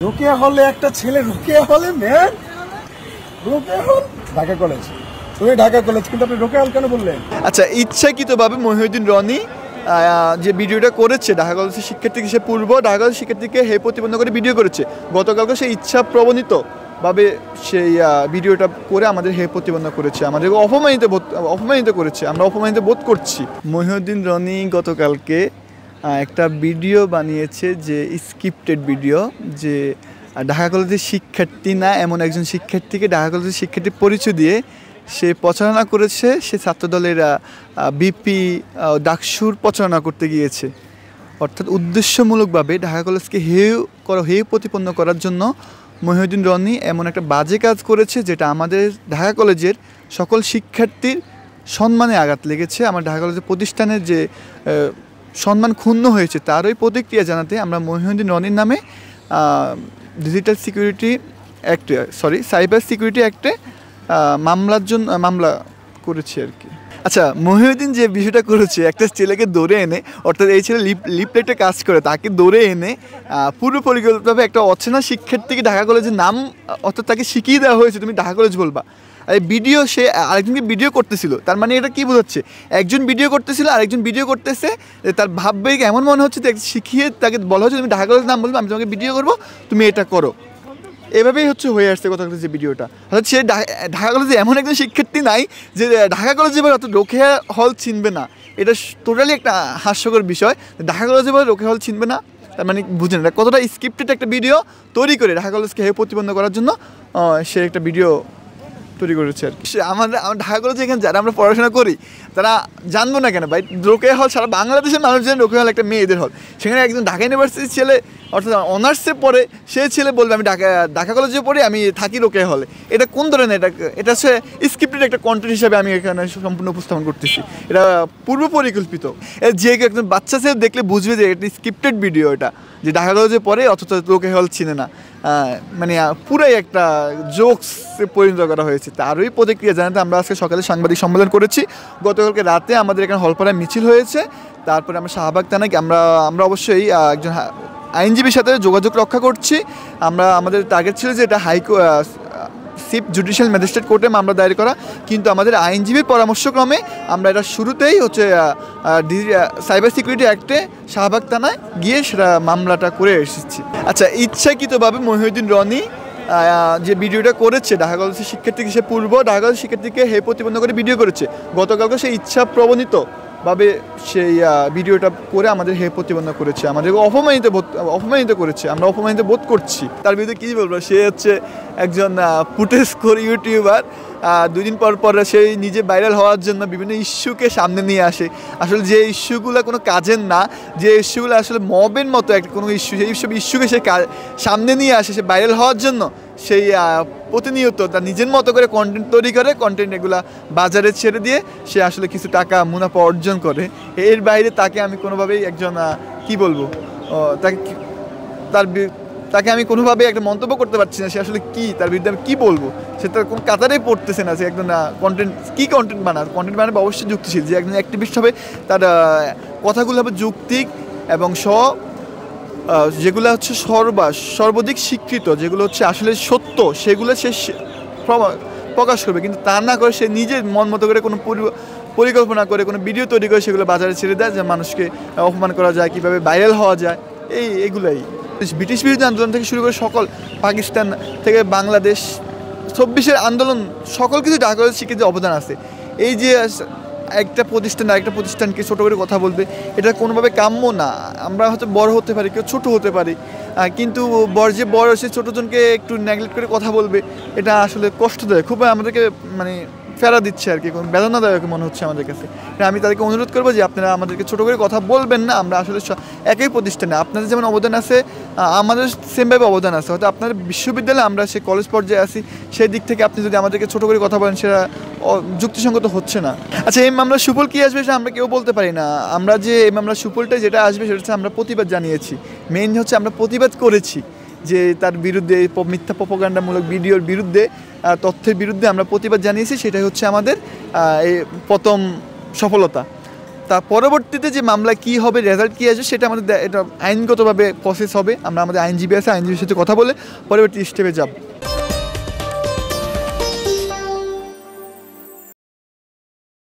রোকেয়া হলে একটা ছেলে রোকেয়া হলে ম্যান রোকেয়া হল ঢাকা কলেজ, তুমি ঢাকা কলেজ, কিন্তু আপনি রোকেয়া হল কেন বললেন? আচ্ছা, ইচ্ছাকৃতভাবে মহিউদ্দিন রনি যে ভিডিওটা করেছে ঢাকা কলেজের শিক্ষার্থীকে, সে পূর্ব ঢাকা কলেজের শিক্ষার্থীকে হে প্রতিপন্ন করে ভিডিও করেছে। গতকালকে সে ইচ্ছা প্রবণিতভাবে সেই ভিডিওটা করে আমাদের হে প্রতিপন্ন করেছে, আমাদের অপমানিত করেছে। আমরা অপমানিত বোধ করছি। মহিউদ্দিন রনি গতকালকে একটা ভিডিও বানিয়েছে, যে স্ক্রিপ্টেড ভিডিও, যে ঢাকা কলেজের শিক্ষার্থী না এমন একজন শিক্ষার্থীকে ঢাকা কলেজের শিক্ষার্থীর পরিচয় দিয়ে সে প্রচারণা করেছে। সে ছাত্রদলের বিপি ডাকসুর প্রচারণা করতে গিয়েছে, অর্থাৎ উদ্দেশ্যমূলকভাবে ঢাকা কলেজকে হেয় প্রতিপন্ন করার জন্য মহিউদ্দিন রনি এমন একটা বাজে কাজ করেছে, যেটা আমাদের ঢাকা কলেজের সকল শিক্ষার্থীর সম্মানে আঘাত লেগেছে। আমার ঢাকা কলেজের প্রতিষ্ঠানের যে সম্মান ক্ষুণ্ণ হয়েছে, তারই প্রতিক্রিয়া জানাতে আমরা মহিউদ্দিন রনির নামে সাইবার সিকিউরিটি অ্যাক্টে মামলা করেছি আর কি। আচ্ছা, মহিউদ্দিন যে বিষয়টা করেছে, একটা ছেলেকে ধরে এনে, অর্থাৎ এই ছেলে লিফলেটে কাজ করে, তাকে ধরে এনে পূর্ব পরিকল্পিতভাবে একটা অচেনা শিক্ষার্থীকে ঢাকা কলেজের নাম, অর্থাৎ তাকে শিখিয়ে দেওয়া হয়েছে তুমি ঢাকা কলেজ বলবা। আর ভিডিও সে আরেকজনকে ভিডিও করতেছিল, তার মানে এটা কী বোঝাচ্ছে? একজন ভিডিও করতেছিল, আরেকজন ভিডিও করতেছে, তার ভাববে এমন মনে হচ্ছে যে শিখিয়ে তাকে বলা হচ্ছে তুমি ঢাকা কলেজের নাম বলবে, আমি তোমাকে ভিডিও করবো, তুমি এটা করো। এভাবেই হয়ে আসছে কথা যে ভিডিওটা। অর্থাৎ সে ঢাকা কলেজে এমন একজন শিক্ষার্থী নাই যে ঢাকা কলেজে বলে অত রোকেয়া হল চিনবে না। এটা টোটালি একটা হাস্যকর বিষয়। ঢাকা কলেজে বলে রোকেয়া হল চিনবে না, তার মানে বুঝেন এটা কতটা স্ক্রিপ্টেড একটা ভিডিও তৈরি করে ঢাকা কলেজকে হেয় প্রতিবন্ধ করার জন্য সে একটা ভিডিও তৈরি করেছে আর কি। আমার ঢাকা কলেজে এখানে যারা আমরা পড়াশোনা করি তারা জানবো না কেন ভাই, রোকেয়া হল সারা বাংলাদেশের মানুষজন রোকেয়া হল একটা মেয়েদের হল। সেখানে একজন ঢাকা ইউনিভার্সিটির ছেলে, অর্থাৎ অনার্সে পড়ে, সে ছেলে বলবে আমি ঢাকা কলেজে পড়ি, আমি থাকি রোকেয়া হলে। এটা কোন ধরনের? এটা হচ্ছে স্ক্রিপ্টেড একটা কন্টেন্ট হিসাবে আমি এখানে সম্পূর্ণ উপস্থাপন করতেছি। এটা পূর্ব পরিকল্পিত। যে একজন বাচ্চা ছেলে দেখলে বুঝবে যে এটা স্ক্রিপ্টেড ভিডিও, এটা যে ঢাকা কলেজে পড়ে অথচ রোকেয়া হল চিনে না, মানে পুরাই একটা জোকসে পরিণত করা হয়েছে। তারই প্রতিক্রিয়া জানাতে আমরা আজকে সকালে সাংবাদিক সম্মেলন করেছি। গতকালকে রাতে আমাদের এখানে হলপাড়ায় মিছিল হয়েছে। তারপরে আমরা শাহবাগ থানায় আমরা অবশ্যই একজন আইনজীবীর সাথে যোগাযোগ রক্ষা করছি। আমাদের টার্গেট ছিল যে এটা চিফ জুডিশিয়াল ম্যাজিস্ট্রেট কোর্টে মামলা দায়ের করা, কিন্তু আমাদের আইনজীবীর পরামর্শক্রমে আমরা এটা শুরুতেই সাইবার সিকিউরিটি অ্যাক্টে শাহবাগ থানায় গিয়ে সেটা মামলাটা করে এসেছি। আচ্ছা, ইচ্ছাকৃতভাবে মহিউদ্দিন রনি যে ভিডিওটা করেছে ঢাকা কলেজের শিক্ষার্থীকে, সে পূর্ব ঢাকা কলেজের শিক্ষার্থীকে হে প্রতিপন্ন করে ভিডিও করেছে। গতকালকে সে ইচ্ছা প্রবণিতভাবে সেই ভিডিওটা করে আমাদের হে প্রতিবন্ধ করেছে, আমাদের অপমানিত করেছে। আমরা অপমানিত বোধ করছি। তার বিরুদ্ধে কী বলবো, সে হচ্ছে একজন ফুটেজখোর ইউটিউবার। 2 দিন পর সেই নিজে ভাইরাল হওয়ার জন্য বিভিন্ন ইস্যুকে সামনে নিয়ে আসে। আসলে যে ইস্যুগুলো কোনো কাজের না, যে ইস্যুগুলো আসলে মবের মতো একটা কোনো ইস্যু, সেই সব ইস্যুকে সে সামনে নিয়ে আসে সে ভাইরাল হওয়ার জন্য। সেই প্রতিনিয়ত তার নিজের মতো করে কন্টেন্ট তৈরি করে, কন্টেন্ট এগুলা বাজারে ছেড়ে দিয়ে সে আসলে কিছু টাকা মুনাফা অর্জন করে। এর বাইরে তাকে আমি কোনোভাবেই একজন কি বলবো, তাকে আমি কোনোভাবে একটা মন্তব্য করতে পারছি না। সে আসলে কি, তার বিরুদ্ধে আমি কী বলবো? সে তার কোনো কাতারেই পড়তেছে না। সে একজন কন্টেন্ট বানাবে অবশ্যই যুক্তিশীল। যে একজন অ্যাক্টিভিস্ট হবে, তার কথাগুলো হবে যৌক্তিক এবং যেগুলো হচ্ছে সর্বাধিক স্বীকৃত, যেগুলো হচ্ছে আসলে সত্য, সেগুলো সে প্রকাশ করবে। কিন্তু তা না করে সে নিজের মন মতো করে কোনো পরিকল্পনা করে কোনো ভিডিও তৈরি করে সেগুলো বাজারে ছেড়ে দেয়, যে মানুষকে অপমান করা যায়, কীভাবে ভাইরাল হওয়া যায়, এগুলাই। ব্রিটিশ বিরোধী আন্দোলন থেকে শুরু করে সকল, পাকিস্তান থেকে বাংলাদেশ 26-এর আন্দোলন, সকল কিছু ঢাকা কলেজের শিক্ষার্থীর অবদান আছে। এই যে একটা প্রতিষ্ঠানকে ছোটো করে কথা বলবে, এটা কোনোভাবে কাম্য না। আমরা হয়তো বড় হতে পারি, কেউ ছোটো হতে পারি, কিন্তু বড় সে ছোটোজনকে একটু নেগলেক্ট করে কথা বলবে, এটা আসলে কষ্টদায়ক, খুব আমাদেরকে মানে ফেরা দিচ্ছে আর কি, কোনো বেদনাদায়ক মনে হচ্ছে আমাদের কাছে। আমি তাদেরকে অনুরোধ করবো যে আপনারা আমাদেরকে ছোটো করে কথা বলবেন না। আমরা আসলে একই প্রতিষ্ঠানে, আপনাদের যেমন অবদান আছে আমাদের সেমভাবে অবদান আছে। হয়তো আপনাদের বিশ্ববিদ্যালয়ে আমরা সে কলেজ পর্যায়ে আছি, সেই দিক থেকে আপনি যদি আমাদেরকে ছোটো করে কথা বলেন, সেটা যুক্তিসঙ্গত হচ্ছে না। আচ্ছা, এই মামলার সুফল কী আসবে সেটা আমরা কেউ বলতে পারি না। আমরা যে এই মামলার সুফলটা যেটা আসবে সেটা হচ্ছে আমরা প্রতিবাদ জানিয়েছি। মেইন হচ্ছে আমরা প্রতিবাদ করেছি যে তার বিরুদ্ধে মিথ্যা প্রোপাগান্ডামূলক ভিডিওর বিরুদ্ধে, তথ্যের বিরুদ্ধে আমরা প্রতিবাদ জানিয়েছি। সেটাই হচ্ছে আমাদের এই প্রথম সফলতা। তা পরবর্তীতে যে মামলা কি হবে, রেজাল্ট কি আসবে, সেটা আমাদের এটা আইনগতভাবে প্রসেস হবে। আমরা আমাদের আইনজীবী আছে, আইনজীবীর সাথে কথা বলে পরবর্তী স্টেপে যাব।